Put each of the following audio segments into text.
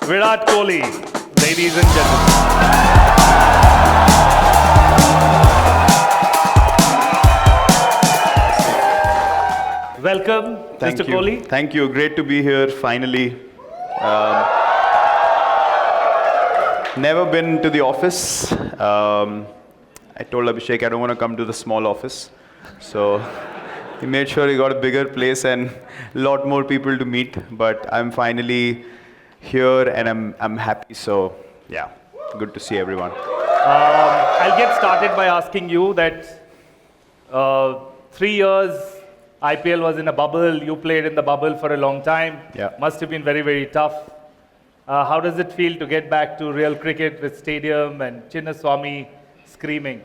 Virat Kohli, ladies and gentlemen. Welcome, Thank Mr. you. Kohli. Thank you. Great to be here finally. Um, Never been to the office. I told Abhishek I don't want to come to the small office. So he made sure he got a bigger place and a lot more people to meet. But I'm finally here and I'm happy. So yeah, good to see everyone. I'll get started by asking you that 3 years IPL was in a bubble. You played in the bubble for a long time. Yeah. Must have been very, very tough. How does it feel to get back to real cricket with stadium and Chinnaswamy screaming?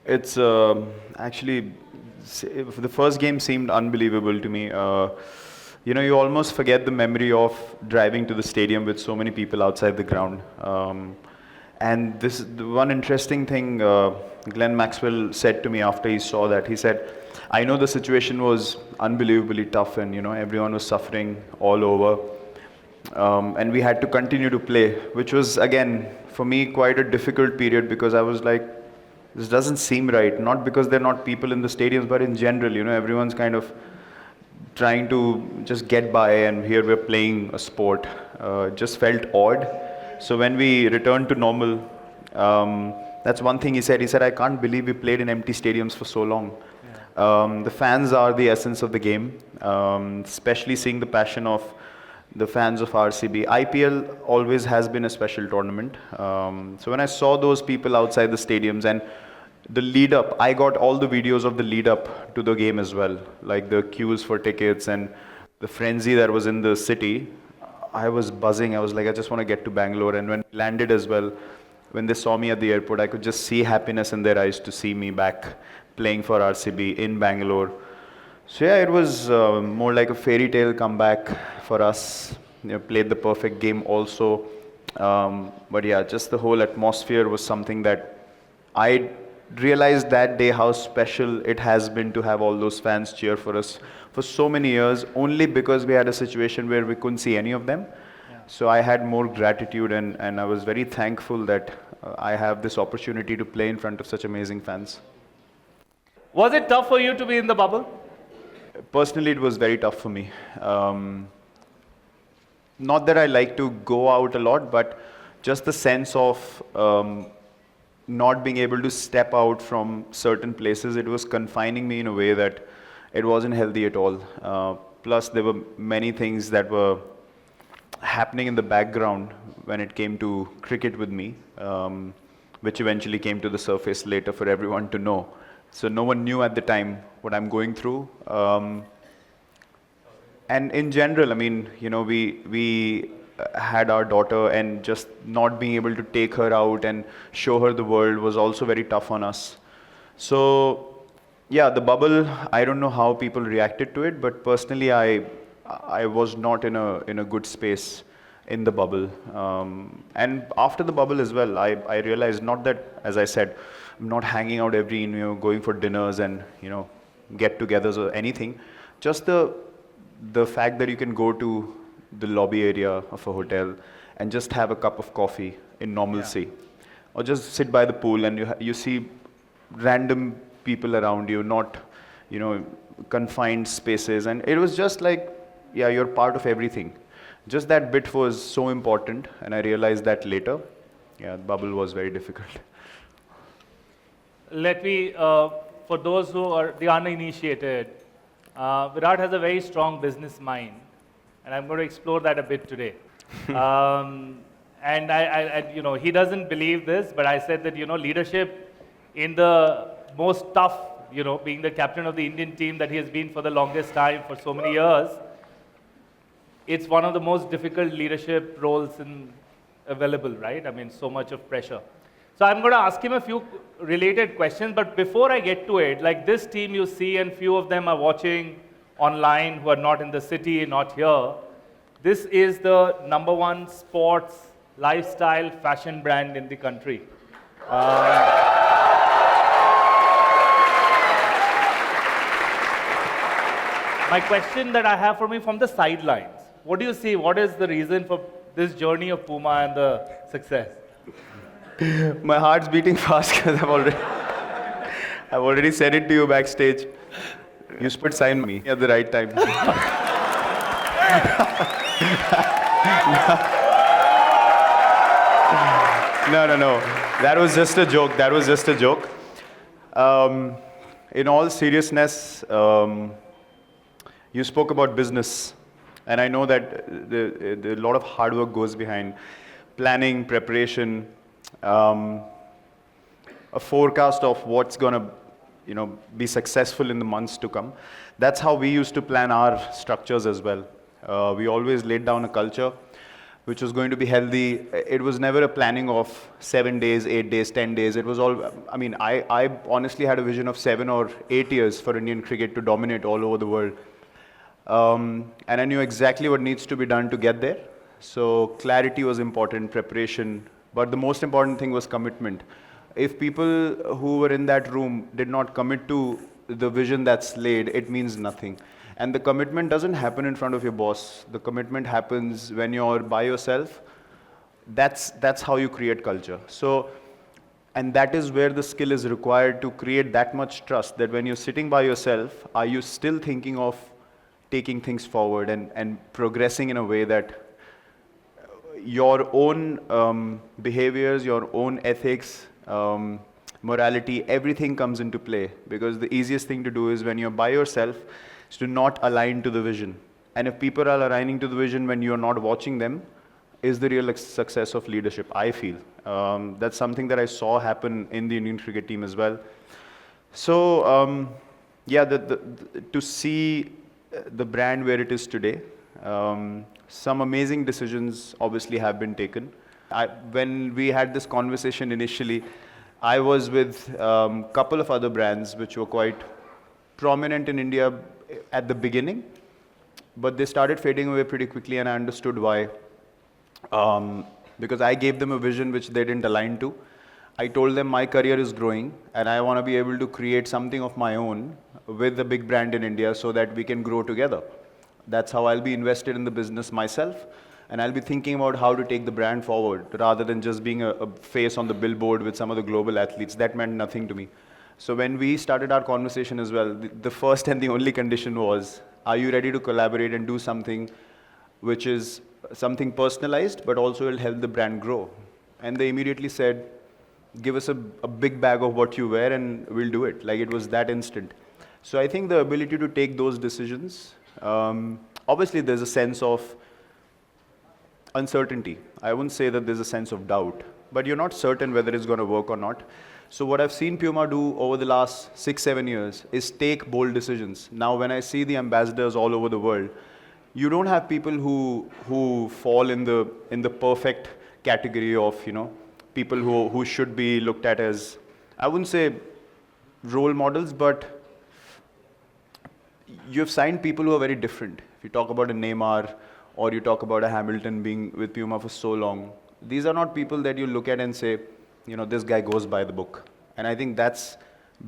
It's actually the first game seemed unbelievable to me. You almost forget the memory of driving to the stadium with so many people outside the ground. And the one interesting thing Glenn Maxwell said to me after he saw that. He said, "I know the situation was unbelievably tough, and everyone was suffering all over." And we had to continue to play, which was again for me quite a difficult period because I was like, this doesn't seem right. Not because there are not people in the stadiums, but in general, everyone's kind of trying to just get by, and here we're playing a sport. Just felt odd. So when we returned to normal, that's one thing he said. He said, "I can't believe we played in empty stadiums for so long." The fans are the essence of the game, especially seeing the passion of the fans of RCB. IPL always has been a special tournament. So when I saw those people outside the stadiums and the lead up, I got all the videos of the lead up to the game as well, like the queues for tickets and the frenzy that was in the city. I was buzzing. I was like, I just want to get to Bangalore. And when we landed as well, when they saw me at the airport, I could just see happiness in their eyes to see me back playing for RCB in Bangalore. So yeah, it was more like a fairy tale comeback for us. Played the perfect game also. But yeah, just the whole atmosphere was something that I realized that day how special it has been to have all those fans cheer for us for so many years, only because we had a situation where we couldn't see any of them. Yeah. So I had more gratitude and I was very thankful that I have this opportunity to play in front of such amazing fans. Was it tough for you to be in the bubble? Personally, it was very tough for me. Not that I like to go out a lot, but just the sense of not being able to step out from certain places, it was confining me in a way that it wasn't healthy at all. Plus, there were many things that were happening in the background when it came to cricket with me, which eventually came to the surface later for everyone to know. So no one knew at the time what I'm going through. And in general, I mean, we had our daughter, and just not being able to take her out and show her the world was also very tough on us. So yeah, the bubble, I don't know how people reacted to it, but personally, I was not in a good space in the bubble. And after the bubble as well, I realized, not that, as I said, I'm not hanging out every, going for dinners and, get-togethers or anything. Just the fact that you can go to the lobby area of a hotel and just have a cup of coffee in normalcy, Yeah. or just sit by the pool and you see random people around you, not, confined spaces. And it was just like, yeah, you're part of everything. Just that bit was so important, and I realized that later. Yeah, the bubble was very difficult. Let me, for those who are the uninitiated, Virat has a very strong business mind, and I'm going to explore that a bit today. And he doesn't believe this, but I said that, leadership in the most tough, being the captain of the Indian team that he has been for the longest time, for so many years, it's one of the most difficult leadership roles available, right? I mean, so much of pressure. So I'm going to ask him a few related questions, but before I get to it, like this team you see, and few of them are watching online who are not in the city, not here. This is the #1 sports, lifestyle, fashion brand in the country. My question that I have for me from the sidelines, what do you see? What is the reason for this journey of Puma and the success? My heart's beating fast because I've already said it to you backstage. You should sign me at the right time. No. That was just a joke. In all seriousness, you spoke about business, and I know that a lot of hard work goes behind planning, preparation, a forecast of what's going to, be successful in the months to come. That's how we used to plan our structures as well. We always laid down a culture which was going to be healthy. It was never a planning of 7 days, 8 days, 10 days. It was all, I honestly had a vision of 7 or 8 years for Indian cricket to dominate all over the world. And I knew exactly what needs to be done to get there. So clarity was important, preparation, but the most important thing was commitment. If people who were in that room did not commit to the vision that's laid, it means nothing. And the commitment doesn't happen in front of your boss. The commitment happens when you're by yourself. That's how you create culture. So, and that is where the skill is required to create that much trust that when you're sitting by yourself, are you still thinking of taking things forward and progressing in a way that your own behaviors, your own ethics, morality, everything comes into play. Because the easiest thing to do is when you're by yourself, is to not align to the vision. And if people are aligning to the vision when you're not watching them, is the real success of leadership, I feel. That's something that I saw happen in the Indian cricket team as well. So, to see the brand where it is today, some amazing decisions obviously have been taken. When we had this conversation initially, I was with a couple of other brands which were quite prominent in India at the beginning, but they started fading away pretty quickly, and I understood why. Because I gave them a vision which they didn't align to. I told them my career is growing and I want to be able to create something of my own with a big brand in India so that we can grow together. That's how I'll be invested in the business myself, and I'll be thinking about how to take the brand forward rather than just being a face on the billboard with some of the global athletes. That meant nothing to me. So when we started our conversation as well, the first and the only condition was, are you ready to collaborate and do something which is something personalized, but also will help the brand grow? And they immediately said, give us a big bag of what you wear and we'll do it. Like, it was that instant. So I think the ability to take those decisions, obviously there's a sense of uncertainty. I wouldn't say that there's a sense of doubt, but you're not certain whether it's going to work or not. So what I've seen Puma do over the last 6-7 years is take bold decisions. Now, when I see the ambassadors all over the world, you don't have people who fall in the perfect category of, people who should be looked at as, I wouldn't say role models, but you've signed people who are very different. If you talk about a Neymar or you talk about a Hamilton being with Puma for so long, these are not people that you look at and say, this guy goes by the book. And I think that's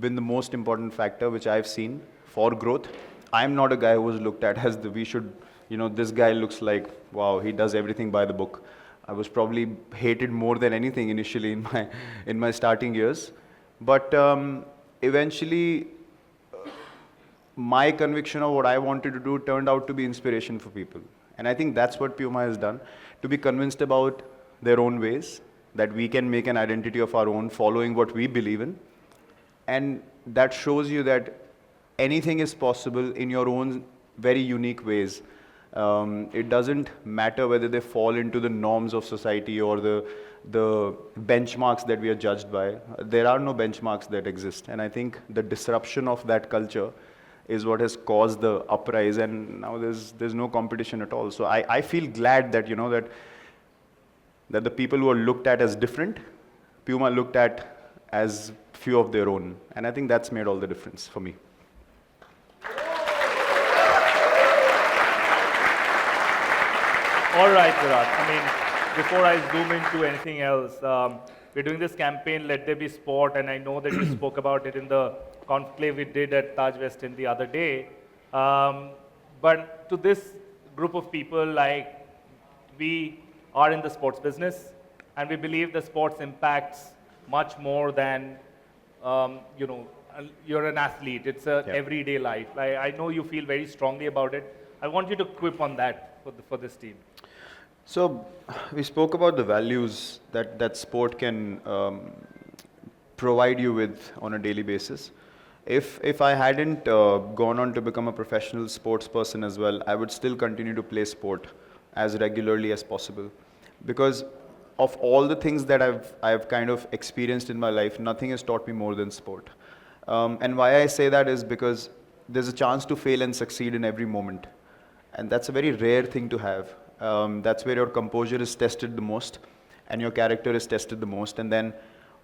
been the most important factor which I've seen for growth. I'm not a guy who was looked at as this guy looks like, wow, he does everything by the book. I was probably hated more than anything initially in my starting years. But eventually, my conviction of what I wanted to do turned out to be inspiration for people. And I think that's what Puma has done, to be convinced about their own ways, that we can make an identity of our own following what we believe in. And that shows you that anything is possible in your own very unique ways. It doesn't matter whether they fall into the norms of society or the benchmarks that we are judged by. There are no benchmarks that exist. And I think the disruption of that culture is what has caused the uprise, and now there's no competition at all. So I feel glad that, that the people who are looked at as different, Puma looked at as few of their own. And I think that's made all the difference for me. All right, Virat. Before I zoom into anything else, we're doing this campaign, Let There Be Sport, and I know that you spoke about it in the conclave we did at Taj West End the other day. But to this group of people, like, we are in the sports business, and we believe the sports impacts much more than, you're an athlete. It's a Yeah. everyday life. I know you feel very strongly about it. I want you to quip on that for this team. So we spoke about the values that sport can provide you with on a daily basis. If I hadn't gone on to become a professional sports person as well, I would still continue to play sport as regularly as possible, because of all the things that I've kind of experienced in my life, nothing has taught me more than sport. And why I say that is because there's a chance to fail and succeed in every moment. And that's a very rare thing to have. That's where your composure is tested the most and your character is tested the most. And then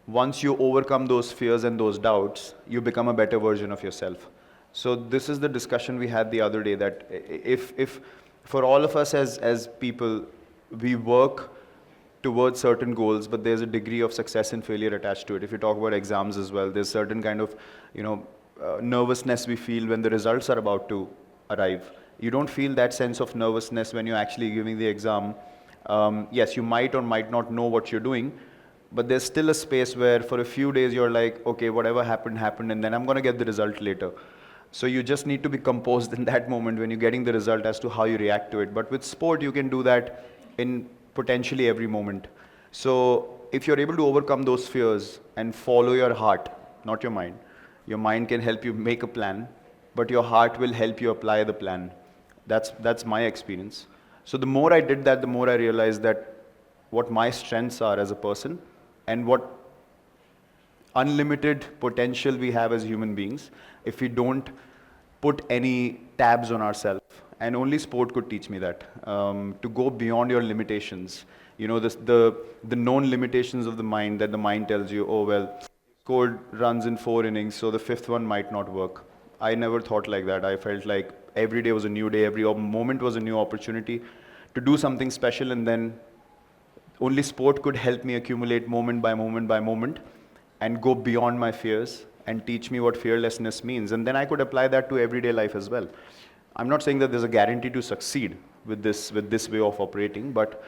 once you overcome those fears and those doubts, you become a better version of yourself. So this is the discussion we had the other day, that if for all of us as people, we work towards certain goals, but there's a degree of success and failure attached to it. If you talk about exams as well, there's certain kind of, nervousness we feel when the results are about to arrive. You don't feel that sense of nervousness when you're actually giving the exam. Yes, you might or might not know what you're doing, but there's still a space where for a few days you're like, okay, whatever happened, happened, and then I'm going to get the result later. So you just need to be composed in that moment when you're getting the result as to how you react to it. But with sport, you can do that in potentially every moment. So if you're able to overcome those fears and follow your heart, not your mind can help you make a plan, but your heart will help you apply the plan. That's my experience. So the more I did that, the more I realized that what my strengths are as a person and what unlimited potential we have as human beings if we don't put any tabs on ourselves. And only sport could teach me that, to go beyond your limitations. The known limitations of the mind, that the mind tells you, oh, well, scored runs in 4 innings, so the fifth one might not work. I never thought like that. I felt like every day was a new day, every moment was a new opportunity to do something special, and then only sport could help me accumulate moment by moment by moment and go beyond my fears and teach me what fearlessness means. And then I could apply that to everyday life as well. I'm not saying that there's a guarantee to succeed with this way of operating, but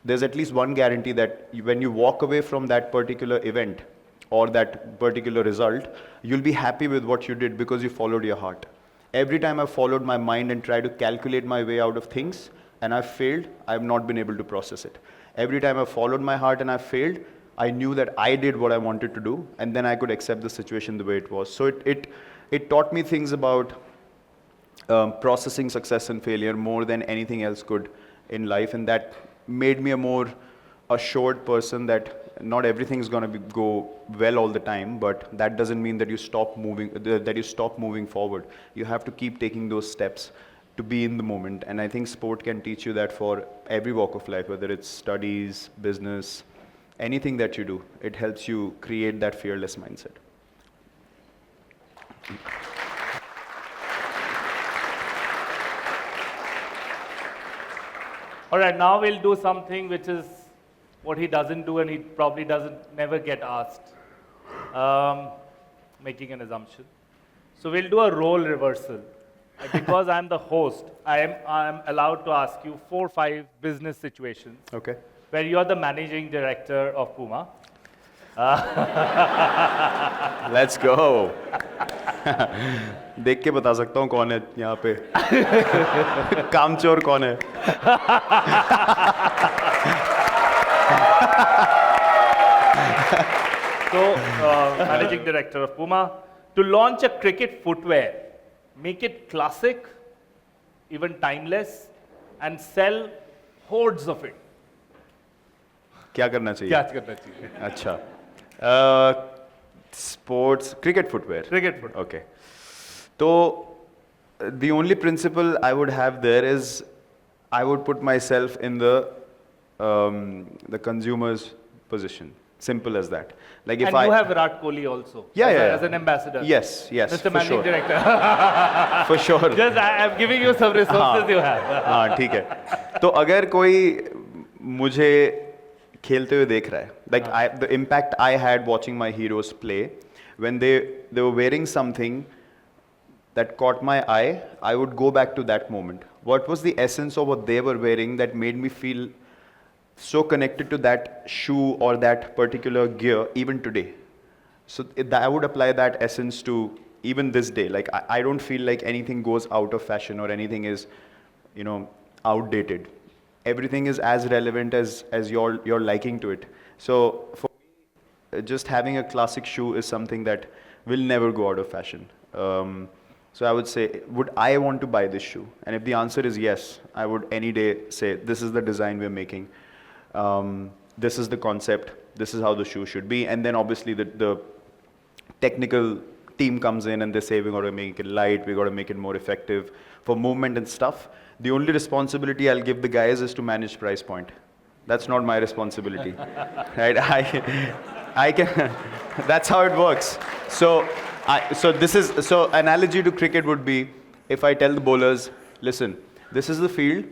there's at least one guarantee, that when you walk away from that particular event or that particular result, you'll be happy with what you did because you followed your heart. Every time I've followed my mind and tried to calculate my way out of things and I've failed, I've not been able to process it. Every time I've followed my heart and I've failed, I knew that I did what I wanted to do, and then I could accept the situation the way it was. So it taught me things about processing success and failure more than anything else could in life, and that made me a more assured person that not everything's going to go well all the time, but that doesn't mean that you stop moving forward. You have to keep taking those steps to be in the moment, and I think sport can teach you that for every walk of life, whether it's studies, business, anything that you do. It helps you create that fearless mindset. All right, now we'll do something which is what he doesn't do and he probably never get asked. Making an assumption. So we'll do a role reversal. Because I'm the host, I am allowed to ask you 4 or 5 business situations. Okay. Where you're the managing director of PUMA. Let's go. देख के बता सकता हूँ कौन है यहाँ पे कामचोर कौन है So, managing director of PUMA, to launch a cricket footwear, make it classic, even timeless, and sell hordes of it. क्या करना चाहिए? क्या करना चाहिए? अच्छा. Sports, cricket footwear. Cricket footwear. Okay. So, the only principle I would have there is I would put myself in the consumer's position. Simple as that. Like if and you have Virat Kohli also. As an ambassador. Yes, Mr. for Managing sure. Director. For sure. Just I'm giving you some resources you have. हाँ ठीक है. तो अगर कोई मुझे खेलते हुए देख रहा है, like the impact I had watching my heroes play, when they were wearing something that caught my eye, I would go back to that moment. What was the essence of what they were wearing that made me feel so connected to that shoe or that particular gear even today. So I would apply that essence to even this day. Like I don't feel like anything goes out of fashion or anything is, outdated. Everything is as relevant as your liking to it. So for me, just having a classic shoe is something that will never go out of fashion. So I would say, would I want to buy this shoe? And if the answer is yes, I would any day say, this is the design we're making. This is the concept. This is how the shoe should be. And then obviously the technical team comes in and they say, we got to make it light, we got to make it more effective for movement and stuff. The only responsibility I'll give the guys is to manage price point. That's not my responsibility, right? I can, that's how it works. So analogy to cricket would be, if I tell the bowlers, listen, this is the field,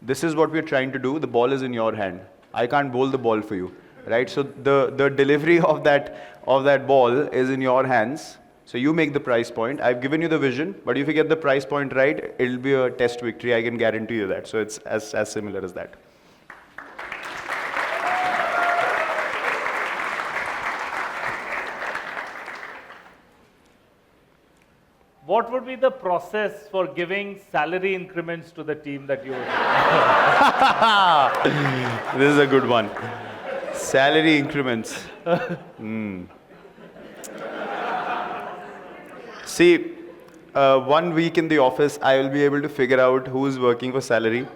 this is what we're trying to do, the ball is in your hand. I can't bowl the ball for you, right? So the delivery of that ball is in your hands. So you make the price point. I've given you the vision, but if you get the price point right, it'll be a test victory. I can guarantee you that. So it's as similar as that. What would be the process for giving salary increments to the team that you This is a good one. Salary increments. See, 1 week in the office, I will be able to figure out who's working for salary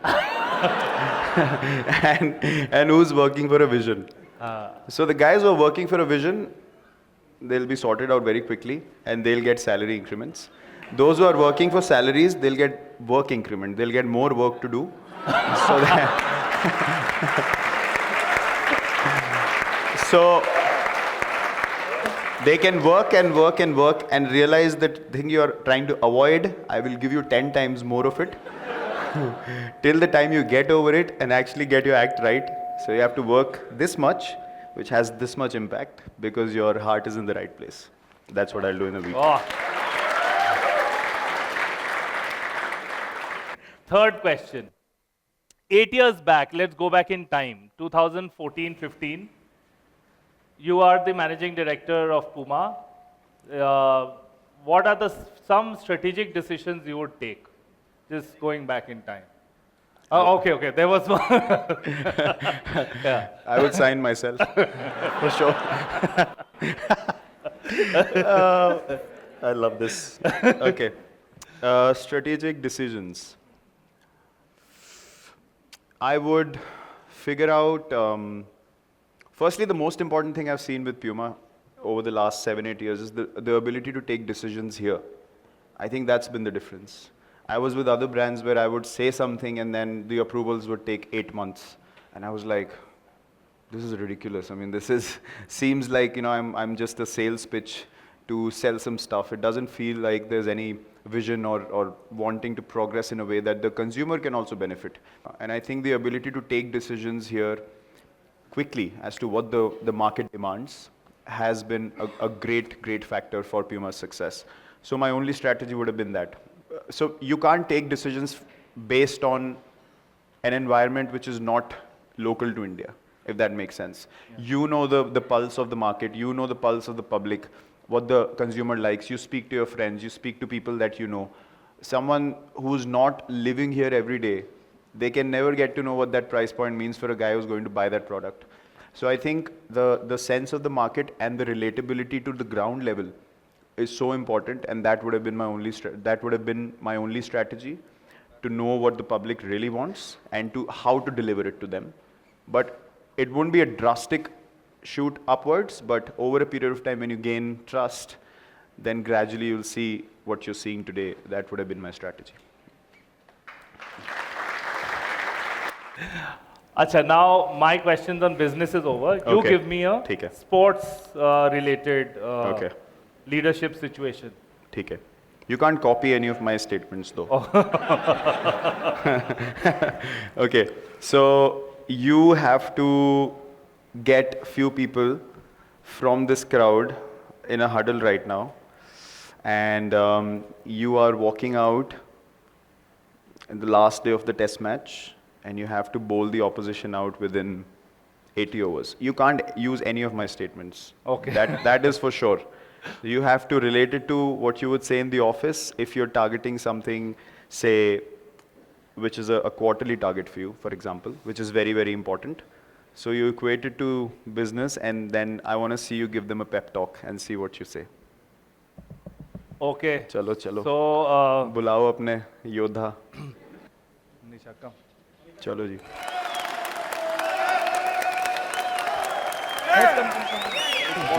and who's working for a vision. So the guys who are working for a vision, they'll be sorted out very quickly and they'll get salary increments. Those who are working for salaries, they'll get work increment. They'll get more work to do. So they can work and work and work and realize that thing you're trying to avoid, I will give you 10 times more of it till the time you get over it and actually get your act right. So you have to work this much, which has this much impact because your heart is in the right place. That's what I'll do in a week. Oh. Third question. 8 years back, let's go back in time, 2014-15. You are the managing director of PUMA. What are some strategic decisions you would take? Just going back in time. Oh, okay, there was one. Yeah. I would sign myself, for sure. I love this. Okay. Strategic decisions. I would figure out, firstly, the most important thing I've seen with Puma over the last 7-8 years is the ability to take decisions here. I think that's been the difference. I was with other brands where I would say something and then the approvals would take 8 months. And I was like, this is ridiculous. I mean, seems like, I'm just a sales pitch to sell some stuff. It doesn't feel like there's any vision or wanting to progress in a way that the consumer can also benefit. And I think the ability to take decisions here quickly as to what the market demands has been a great factor for Puma's success. So my only strategy would have been that. So you can't take decisions based on an environment which is not local to India, if that makes sense. Yeah. You know the pulse of the market, you know the pulse of the public, what the consumer likes, you speak to your friends, you speak to people that you know. Someone who's not living here every day, they can never get to know what that price point means for a guy who's going to buy that product. So I think the sense of the market and the relatability to the ground level is so important, and that would have been my only strategy, to know what the public really wants and to how to deliver it to them. But it won't be a drastic shoot upwards, but over a period of time when you gain trust, then gradually you'll see what you're seeing today. That would have been my strategy. Acha, now my questions on business is over. You Okay. give me a sports related Okay. leadership situation. Okay. You can't copy any of my statements though. Okay. So you have to get few people from this crowd in a huddle right now, and you are walking out in the last day of the test match, and you have to bowl the opposition out within 80 overs. You can't use any of my statements. Okay. That is for sure. You have to relate it to what you would say in the office if you're targeting something, say, which is a quarterly target for you, for example, which is very, very important. So you equate it to business, and then I want to see you give them a pep talk and see what you say. Okay. चलो चलो. So, बुलाओ अपने योद्धा. Nisha, come. चलो जी.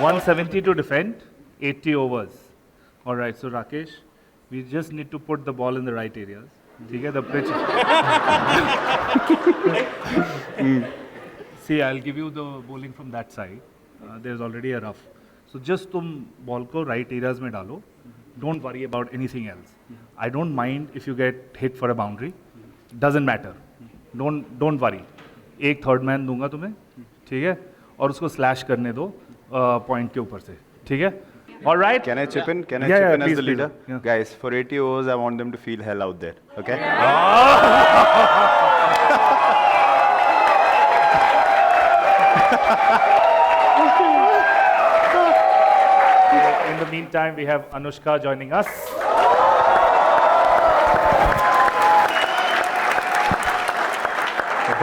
170 to defend, 80 overs. All right, so Rakesh, we just need to put the ball in the right areas. Okay, the pitch. See, I'll give you the bowling from that side. There's already a rough. So just तुम ball को right areas में डालो. Don't worry about anything else. I don't mind if you get hit for a boundary. Doesn't matter. Don't worry. एक third man दूंगा तुम्हें, ठीक है? और उसको slash करने दो point के ऊपर से, ठीक है? All right. Can I chip in? Can I Yeah, chip yeah, in as please, the leader? please. Yeah. Guys, for 80 overs, I want them to feel hell out there. Okay? In the meantime, we have Anushka joining us.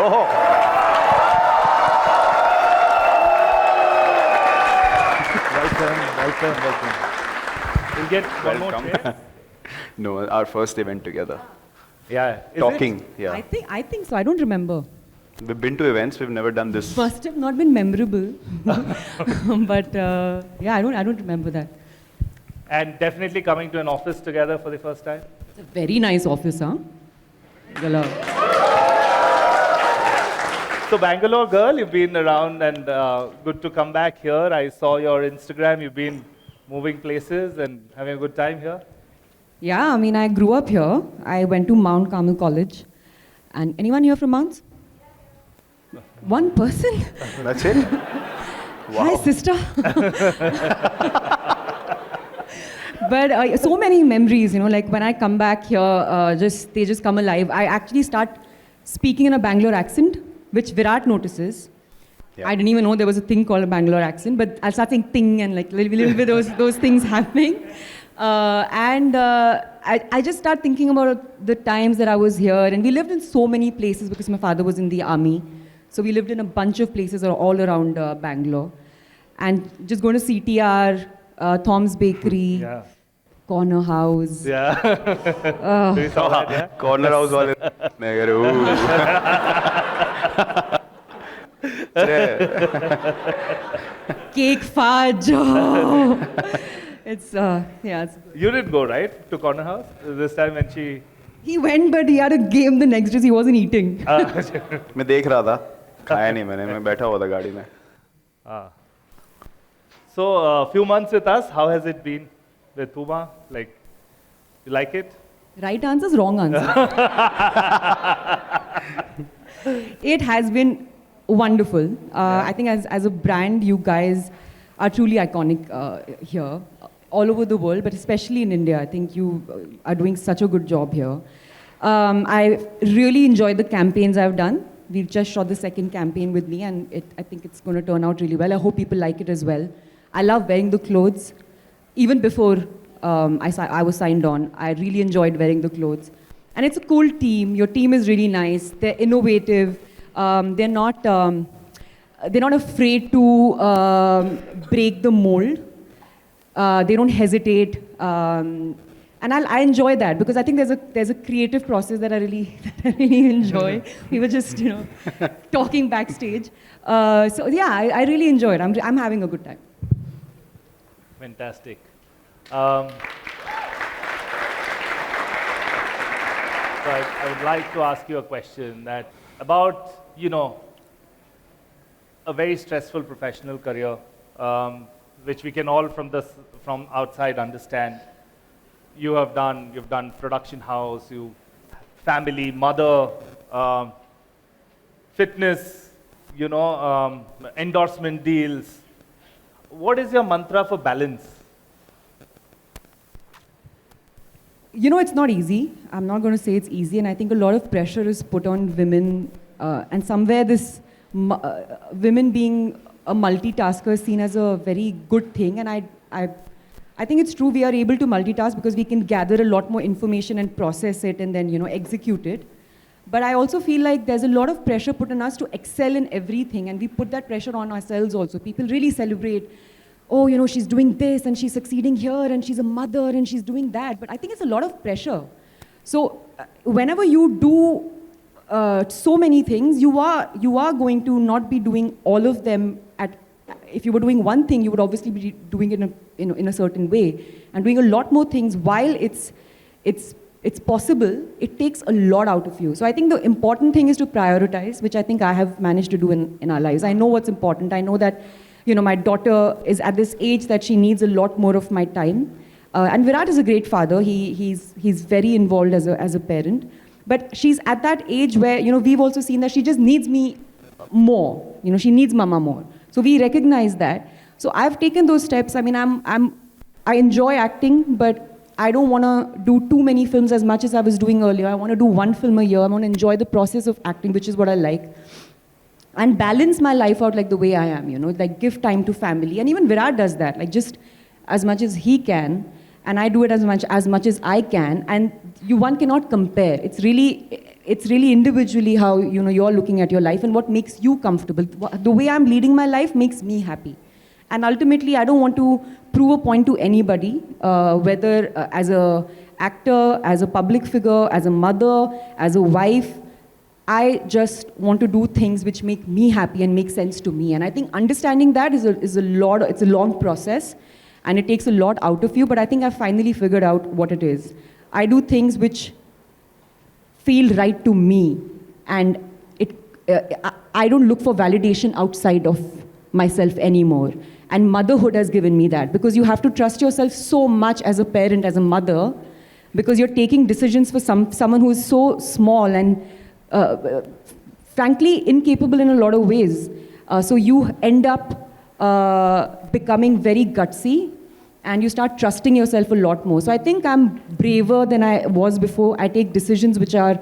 Oh. Welcome. We'll get one more Welcome. chair. No, our first event together. Yeah. Is Talking. it? Yeah. I think so. I don't remember. We've been to events. We've never done this. Must have not been memorable. But yeah, I don't remember that. And definitely coming to an office together for the first time. It's a very nice office, huh? Gala. So Bangalore girl, you've been around and good to come back here. I saw your Instagram. You've been moving places and having a good time here. Yeah, I mean, I grew up here. I went to Mount Carmel College. And anyone here from Mounts? One person? That's it? Hi, sister. But so many memories, you know, like when I come back here, they just come alive. I actually start speaking in a Bangalore accent, which Virat notices. Yeah. I didn't even know there was a thing called a Bangalore accent, but I'll start saying ting and like little bit those things happening. I just start thinking about the times that I was here, and we lived in so many places because my father was in the army. So we lived in a bunch of places all around Bangalore. And just going to CTR, Tom's Bakery, Yeah. Corner House. Yeah. Do you saw that, yeah? Corner house wale. Cake fudge. Oh. It's, yeah. It's, You didn't go, right, to Corner House this time when she... he went, but he had a game the next day, so he wasn't eating. मैं देख रहा था. खाया नहीं मैंने. मैं बैठा हुआ था गाड़ी में. So, a few months with us, how has it been with PUMA? Like, you like it? Right answer is wrong answer. It has been wonderful. I think as a brand, you guys are truly iconic here, all over the world, but especially in India. I think you are doing such a good job here. I really enjoyed the campaigns I've done. We've just shot the second campaign with me, and I think it's going to turn out really well. I hope people like it as well. I love wearing the clothes. Even before I was signed on, I really enjoyed wearing the clothes. And it's a cool team. Your team is really nice. They're innovative. They're not afraid to break the mold. They don't hesitate. And I enjoy that because I think there's a creative process that I really enjoy. We were just talking backstage. So yeah, I really enjoy it. I'm having a good time. Fantastic. So I would like to ask you a question that about, a very stressful professional career, which we can all from outside understand. You've done production house, family, mother, fitness, endorsement deals. What is your mantra for balance? You know, it's not easy. I'm not going to say it's easy, and I think a lot of pressure is put on women, and somewhere this women being a multitasker is seen as a very good thing, and I think it's true. We are able to multitask because we can gather a lot more information and process it, and then execute it. But I also feel like there's a lot of pressure put on us to excel in everything, and we put that pressure on ourselves also. People really celebrate, oh, she's doing this, and she's succeeding here, and she's a mother, and she's doing that. But I think it's a lot of pressure. So whenever you do so many things, you are going to not be doing all of them if you were doing one thing, you would obviously be doing it in a certain way. And doing a lot more things while it's possible, it takes a lot out of you. So I think the important thing is to prioritize, which I think I have managed to do in our lives. I know what's important. I know that, my daughter is at this age that she needs a lot more of my time. And Virat is a great father. He's very involved as a parent. But she's at that age where, we've also seen that she just needs me more. She needs mama more. So we recognize that. So I've taken those steps. I mean, I enjoy acting, but I don't want to do too many films as much as I was doing earlier. I want to do one film a year. I want to enjoy the process of acting, which is what I like. And balance my life out like the way I am, like give time to family. And even Virat does that, like just as much as he can. And I do it as much as I can. And one cannot compare. It's really individually how, you're looking at your life and what makes you comfortable. The way I'm leading my life makes me happy. And ultimately, I don't want to prove a point to anybody, whether as an actor, as a public figure, as a mother, as a wife. I just want to do things which make me happy and make sense to me. And I think understanding that is a long process, and it takes a lot out of you. But I think I've finally figured out what it is. I do things which feel right to me, and I don't look for validation outside of myself anymore. And motherhood has given me that, because you have to trust yourself so much as a parent, as a mother, because you're taking decisions for someone who is so small and frankly incapable in a lot of ways. So you end up becoming very gutsy, and you start trusting yourself a lot more. So I think I'm braver than I was before. I take decisions which are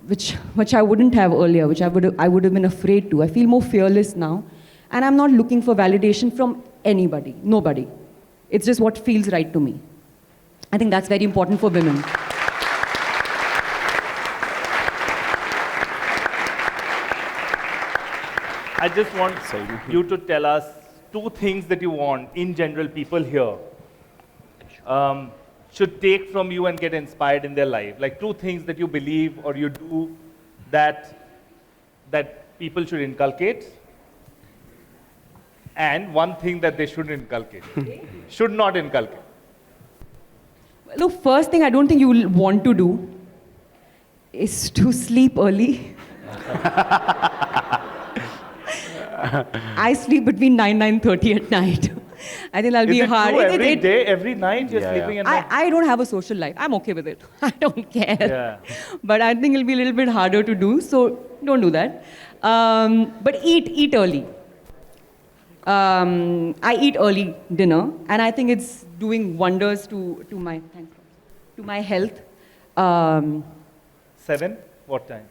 which I wouldn't have earlier, which I would have been afraid to. I feel more fearless now, and I'm not looking for validation from anybody, nobody. It's just what feels right to me. I think that's very important for women. I just want you to tell us two things that you want, in general, people here should take from you and get inspired in their life. Like two things that you believe or you do that people should inculcate, and one thing that they shouldn't inculcate, should not inculcate. Look, first thing I don't think you will want to do is to sleep early. I sleep between 9:30 at night. I think that'll be hard. True? Every day, every night you're sleeping at night? I don't have a social life. I'm okay with it. I don't care. Yeah. But I think it'll be a little bit harder to do, so don't do that. But eat early. I eat early dinner, and I think it's doing wonders to my health. 7? What time?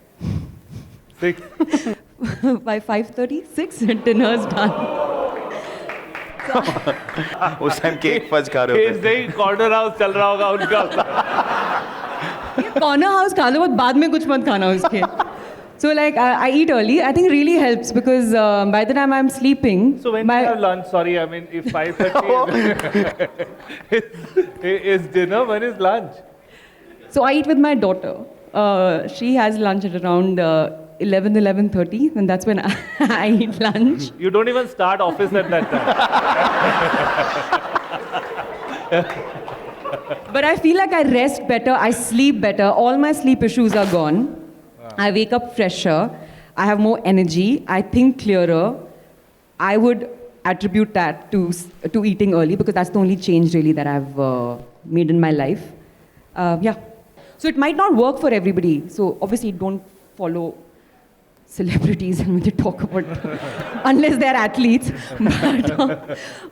6? By 5:30, 6, dinner's done. उस time cake fudge खा रहे होते ही corner house चल रहा होगा उनका. Corner house खा लो, बाद में कुछ मत खाना उसके. So like I eat early. I think it really helps because by the time I'm sleeping. So when you have lunch, sorry, I mean if 5:30 is dinner, when is lunch? So I eat with my daughter. She has lunch at around 11:30, and that's when I eat lunch. You don't even start office at that time. But I feel like I rest better, I sleep better. All my sleep issues are gone. I wake up fresher. I have more energy. I think clearer. I would attribute that to eating early, because that's the only change really that I've made in my life. Yeah. So it might not work for everybody. So obviously don't follow celebrities and when they talk about, unless they're athletes.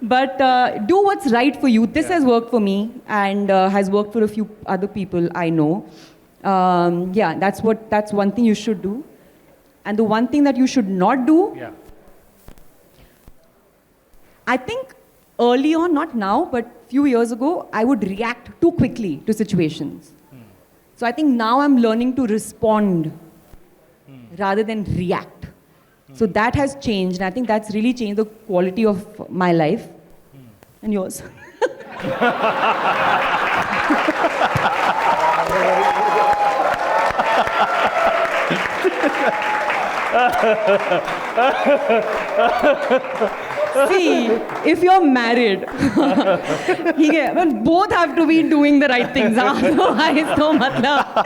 But do what's right for you. This has worked for me and has worked for a few other people I know. Yeah, that's one thing you should do. And the one thing that you should not do, Yeah. I think early on, not now, but few years ago, I would react too quickly to situations. So I think now I'm learning to respond rather than react. So that has changed, and I think that's really changed the quality of my life. And yours. See, if you're married, both have to be doing the right things. Otherwise, तो मतलब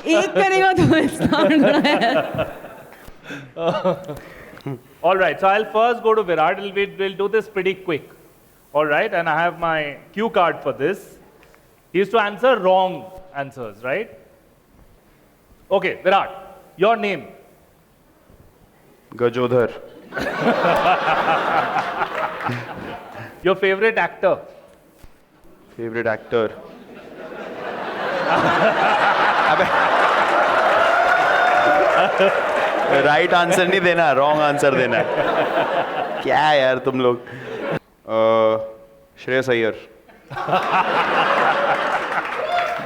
एक करेगा तो it's not gonna help. All right, so I'll first go to Virat. We'll do this pretty quick. All right, and I have my cue card for this. He is to answer wrong answers, right? Okay, Virat, your name. Gajodhar. Your favorite actor. Favorite actor. Right answer नहीं देना, wrong answer देना है। क्या है यार तुम लोग? श्रेयस अय्यर।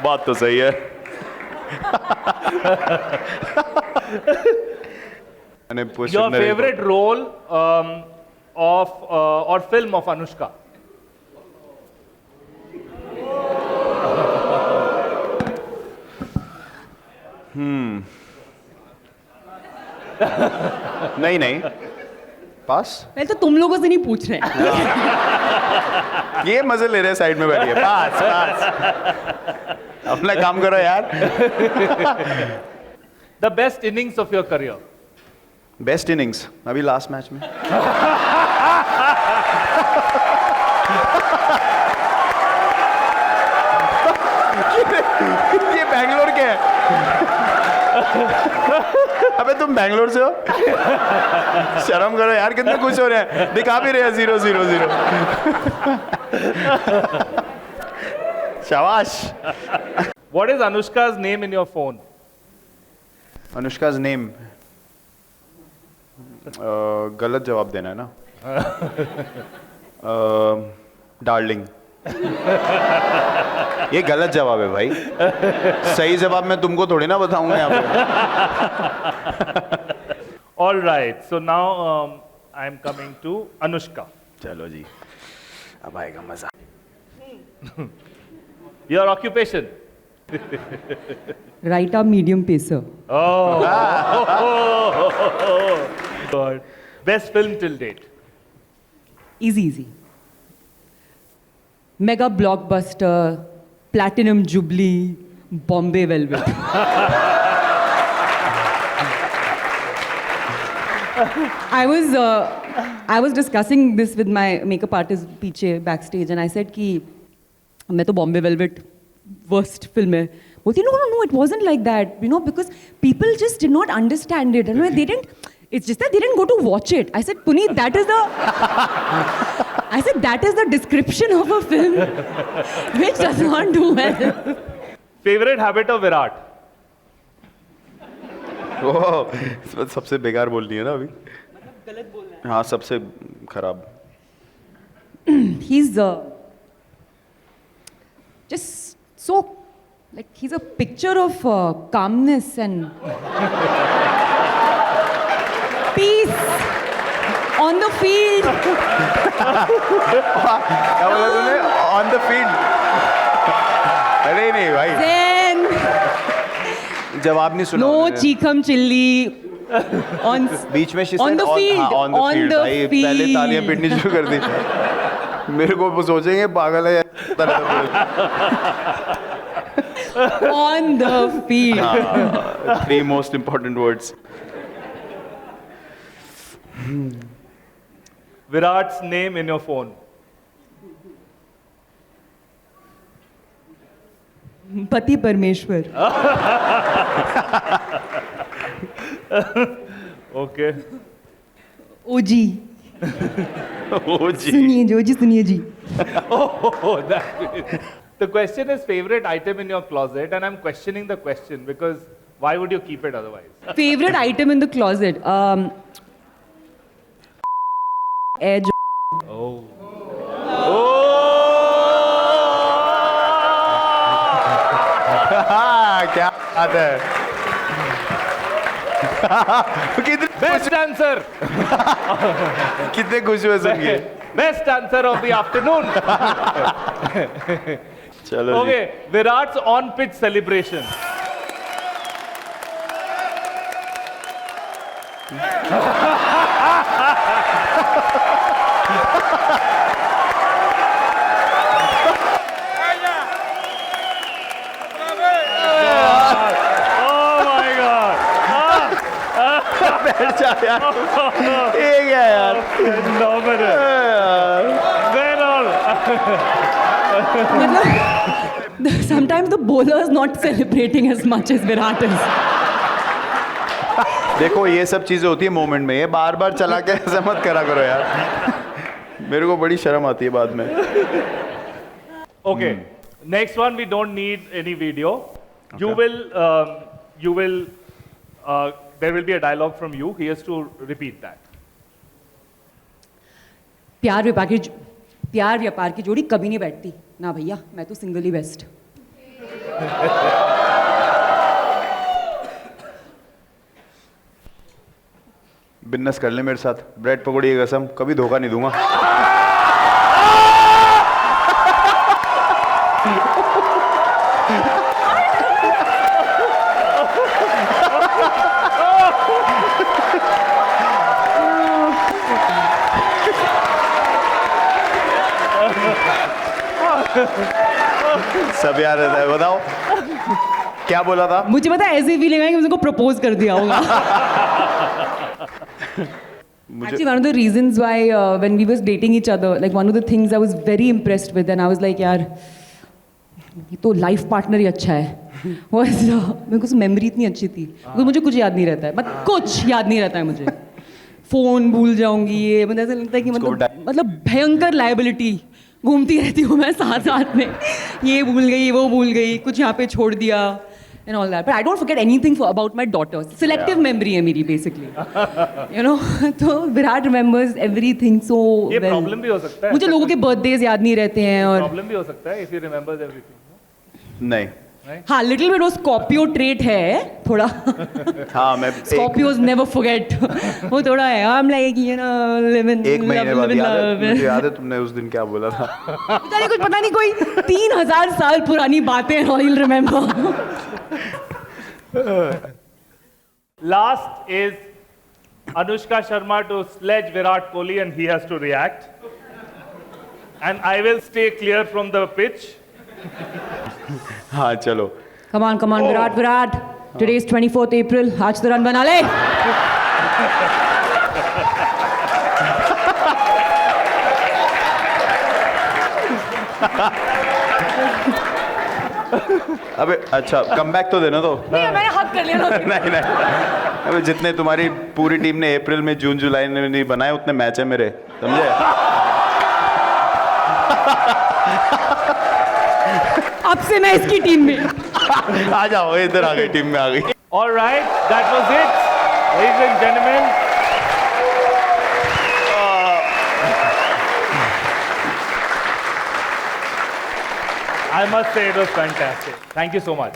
बात तो सही है। Your favorite role of or film of Anushka. नहीं नहीं, पास। पहले तो तुम लोगों से नहीं पूछ रहे हैं। ये मजे ले रहे हैं साइड में बैठिए। पास पास। अपना काम करो यार। The best innings of your career. Best innings अभी लास्ट मैच में। ये बैंगलोर के है। अबे तुम बैंगलोर से हो? शर्म करो यार, कितने खुश हो रहे हैं, दिखा भी रहे हैं 0-0-0। शाबाश। What is Anushka's name in your phone? अनुष्का's name, गलत जवाब देना है ना? डार्लिंग। ये गलत जवाब है भाई। सही जवाब मैं तुमको थोड़ी ना बताऊंगा यहाँ पे। All right, so now I am coming to Anushka. चलो जी, अब आएगा मजा। Your occupation. Right arm medium pacer. Oh. God. Best film till date. Easy. Mega blockbuster, platinum jubilee, Bombay Velvet. I was discussing this with my makeup artist पीछे backstage, and I said कि मैं तो Bombay Velvet worst film है. Both, no, it wasn't like that, because people just did not understand it. They didn't. It's just that they didn't go to watch it. I said, Puneet, that is the description of a film which does not do well. Favorite habit of Virat? ओह, सबसे बेकार बोल रही है ना अभी? गलत बोल रहा है। हाँ, सबसे खराब। He's just so, like, he's a picture of calmness and peace on the field. क्या बोला तूने? On the field? अरे नहीं भाई। Then जवाब नहीं सुना। no चीखम चिल्ली on बीच में she on said the field. हाँ, on the field। भाई पहले तालियां पीटनी शुरू कर दी। मेरे को वो सोचेंगे पागल है यार। on the field. Three most important words. Virat's name in your phone. पति परमेश्वर. Okay. ओजी Oh, gee. सुनिए जी, ओजी सुनिए जी. Oh, that. The question is favorite item in your closet, and I'm questioning the question because why would you keep it otherwise? Favorite item in the closet? Edge. Oh. क्या बात है. कितने Best answer. कितने खुश हुए सुन के. Best answer of the afternoon. चलो जी. Okay, Virat's on-pitch celebration. Oh my God! बैठ जा यार. ये क्या यार. Phenomenal. Then all. मतलब sometimes the bowler is not celebrating as much as Virat is. देखो ये सब चीजें होती है मोमेंट में. ये बार बार चला के ऐसा मत करा करो यार. मेरे को बड़ी शर्म आती है बाद में. Okay. Next one, we don't need any video. You will, there will be a dialogue from you. He has to repeat that. प्यार व्यापार की जोड़ी कभी नहीं बैठती ना भैया, मैं तो सिंगल ही बेस्ट. बिजनेस कर ले मेरे साथ. ब्रेड पकौड़ी की कसम कभी धोखा नहीं दूंगा. सब याद रहता है. बताओ क्या बोला था. मुझे पता है ऐसे फीलिंग है कि मुझे प्रपोज कर दिया होगा. Actually, one of the reasons why when we was dating each other, like one of the things I was very impressed with, and I was like, यार ये तो लाइफ पार्टनर ही अच्छा है. was मेरे को मेमोरी इतनी अच्छी थी क्योंकि मुझे कुछ याद नहीं रहता है. कुछ याद नहीं रहता है मुझे. फोन भूल जाऊंगी. ये मतलब ऐसा लगता है कि मतलब भयंकर लाइबिलिटी घूमती रहती हूँ मैं साथ साथ में. ये भूल गई, वो भूल गई, कुछ यहाँ पे छोड़ दिया and all that. But I don't forget anything about my daughters. Selective memory है मेरी basically. You know, तो विराट remembers everything so ये well. problem भी हो सकता है. मुझे लोगों के birthdays याद नहीं रहते हैं और. Problem भी हो सकता है if he remembers everything. नहीं. हाँ, little bit वो Scorpio trait है थोड़ा. हाँ मैं Scorpios never forget. वो थोड़ा है. I'm like you know living. एक महीने बाद याद है. मुझे याद है love. तुमने उस दिन क्या बोला था. बेचारे कुछ पता नहीं कोई 3000 साल पुरानी बातें and he'll remember. Last is Anushka Sharma to sledge Virat Kohli and he has to react. And I will stay clear from the pitch. हाँ चलो. Come on, Virat. Today is 24th April. आज तो run बना ले. अबे अच्छा come back तो देना तो. नहीं, मैंने हक कर लिया. नहीं नहीं. अबे जितने तुम्हारी पूरी टीम ने अप्रैल में जून जुलाई में नहीं बनाए उतने मैच है मेरे. समझे. अब से मैं इसकी टीम में. आ जाओ इधर आ गई टीम में आ गई. All right, that was it, ladies and gentlemen. I must say it was fantastic. Thank you so much.